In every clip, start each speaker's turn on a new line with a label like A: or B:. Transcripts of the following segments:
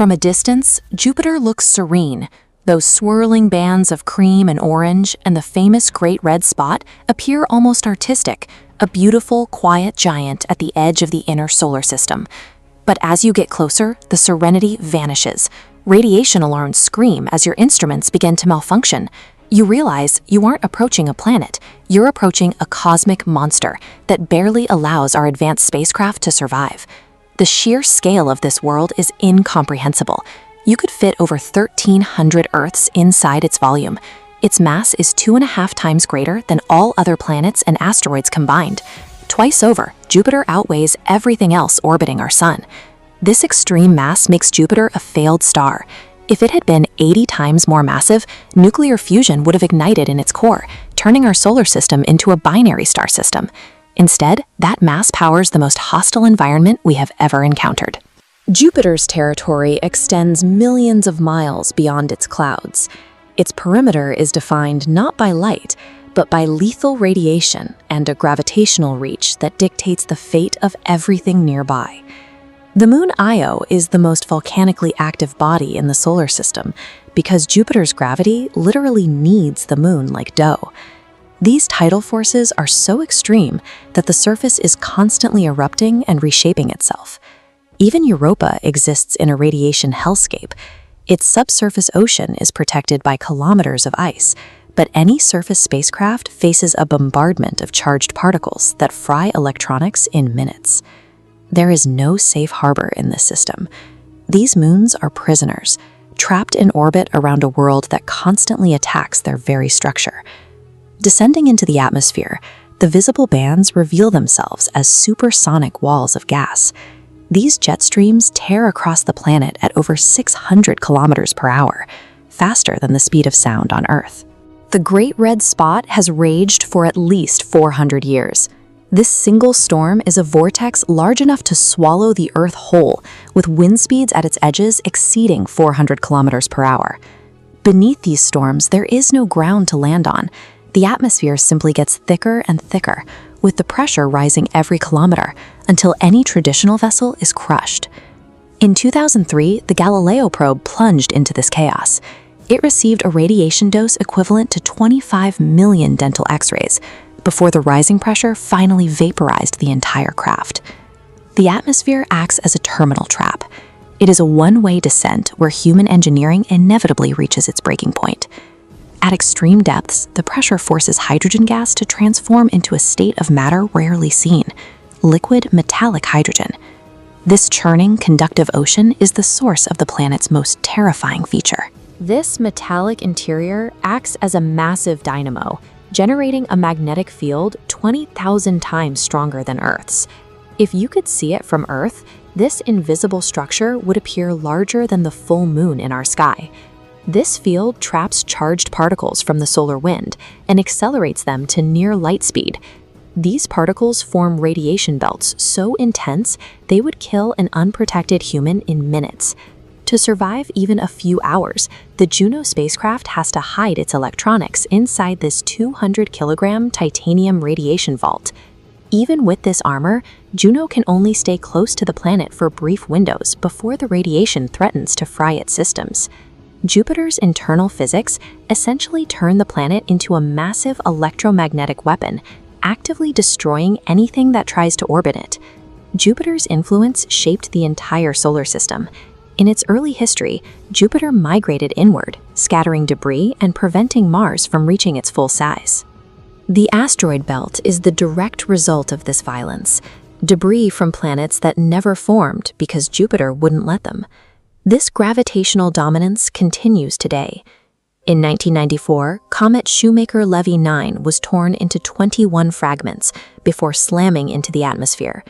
A: From a distance, Jupiter looks serene. Those swirling bands of cream and orange and the famous Great Red Spot appear almost artistic, a beautiful, quiet giant at the edge of the inner solar system. But as you get closer, the serenity vanishes. Radiation alarms scream as your instruments begin to malfunction. You realize you aren't approaching a planet, you're approaching a cosmic monster that barely allows our advanced spacecraft to survive. The sheer scale of this world is incomprehensible. You could fit over 1,300 Earths inside its volume. Its mass is 2.5 times greater than all other planets and asteroids combined. Twice over, Jupiter outweighs everything else orbiting our sun. This extreme mass makes Jupiter a failed star. If it had been 80 times more massive, nuclear fusion would have ignited in its core, turning our solar system into a binary star system. Instead, that mass powers the most hostile environment we have ever encountered. Jupiter's territory extends millions of miles beyond its clouds. Its perimeter is defined not by light, but by lethal radiation and a gravitational reach that dictates the fate of everything nearby. The moon Io is the most volcanically active body in the solar system because Jupiter's gravity literally kneads the moon like dough. These tidal forces are so extreme that the surface is constantly erupting and reshaping itself. Even Europa exists in a radiation hellscape. Its subsurface ocean is protected by kilometers of ice, but any surface spacecraft faces a bombardment of charged particles that fry electronics in minutes. There is no safe harbor in this system. These moons are prisoners, trapped in orbit around a world that constantly attacks their very structure. Descending into the atmosphere, the visible bands reveal themselves as supersonic walls of gas. These jet streams tear across the planet at over 600 kilometers per hour, faster than the speed of sound on Earth. The Great Red Spot has raged for at least 400 years. This single storm is a vortex large enough to swallow the Earth whole, with wind speeds at its edges exceeding 400 kilometers per hour. Beneath these storms, there is no ground to land on. The atmosphere simply gets thicker and thicker, with the pressure rising every kilometer until any traditional vessel is crushed. In 2003, the Galileo probe plunged into this chaos. It received a radiation dose equivalent to 25 million dental X-rays before the rising pressure finally vaporized the entire craft. The atmosphere acts as a terminal trap. It is a one-way descent where human engineering inevitably reaches its breaking point. At extreme depths, the pressure forces hydrogen gas to transform into a state of matter rarely seen, liquid metallic hydrogen. This churning, conductive ocean is the source of the planet's most terrifying feature. This metallic interior acts as a massive dynamo, generating a magnetic field 20,000 times stronger than Earth's. If you could see it from Earth, this invisible structure would appear larger than the full moon in our sky. This field traps charged particles from the solar wind and accelerates them to near light speed. These particles form radiation belts so intense they would kill an unprotected human in minutes. To survive even a few hours, the Juno spacecraft has to hide its electronics inside this 200-kilogram titanium radiation vault. Even with this armor, Juno can only stay close to the planet for brief windows before the radiation threatens to fry its systems. Jupiter's internal physics essentially turn the planet into a massive electromagnetic weapon, actively destroying anything that tries to orbit it. Jupiter's influence shaped the entire solar system. In its early history, Jupiter migrated inward, scattering debris and preventing Mars from reaching its full size. The asteroid belt is the direct result of this violence, debris from planets that never formed because Jupiter wouldn't let them. This gravitational dominance continues today. In 1994, comet Shoemaker-Levy 9 was torn into 21 fragments before slamming into the atmosphere.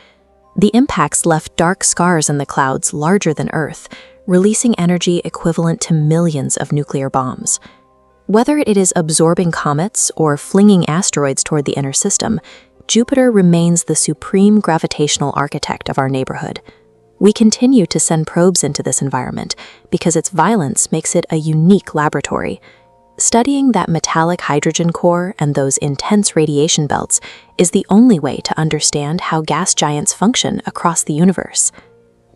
A: The impacts left dark scars in the clouds larger than Earth, releasing energy equivalent to millions of nuclear bombs. Whether it is absorbing comets or flinging asteroids toward the inner system, Jupiter remains the supreme gravitational architect of our neighborhood. We continue to send probes into this environment because its violence makes it a unique laboratory. Studying that metallic hydrogen core and those intense radiation belts is the only way to understand how gas giants function across the universe.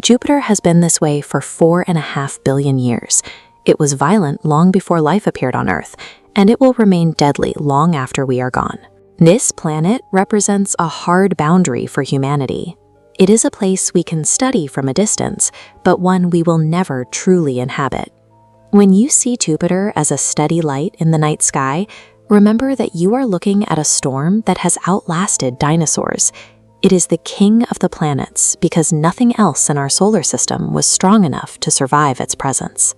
A: Jupiter has been this way for 4.5 billion years. It was violent long before life appeared on Earth, and it will remain deadly long after we are gone. This planet represents a hard boundary for humanity. It is a place we can study from a distance, but one we will never truly inhabit. When you see Jupiter as a steady light in the night sky, remember that you are looking at a storm that has outlasted dinosaurs. It is the king of the planets because nothing else in our solar system was strong enough to survive its presence.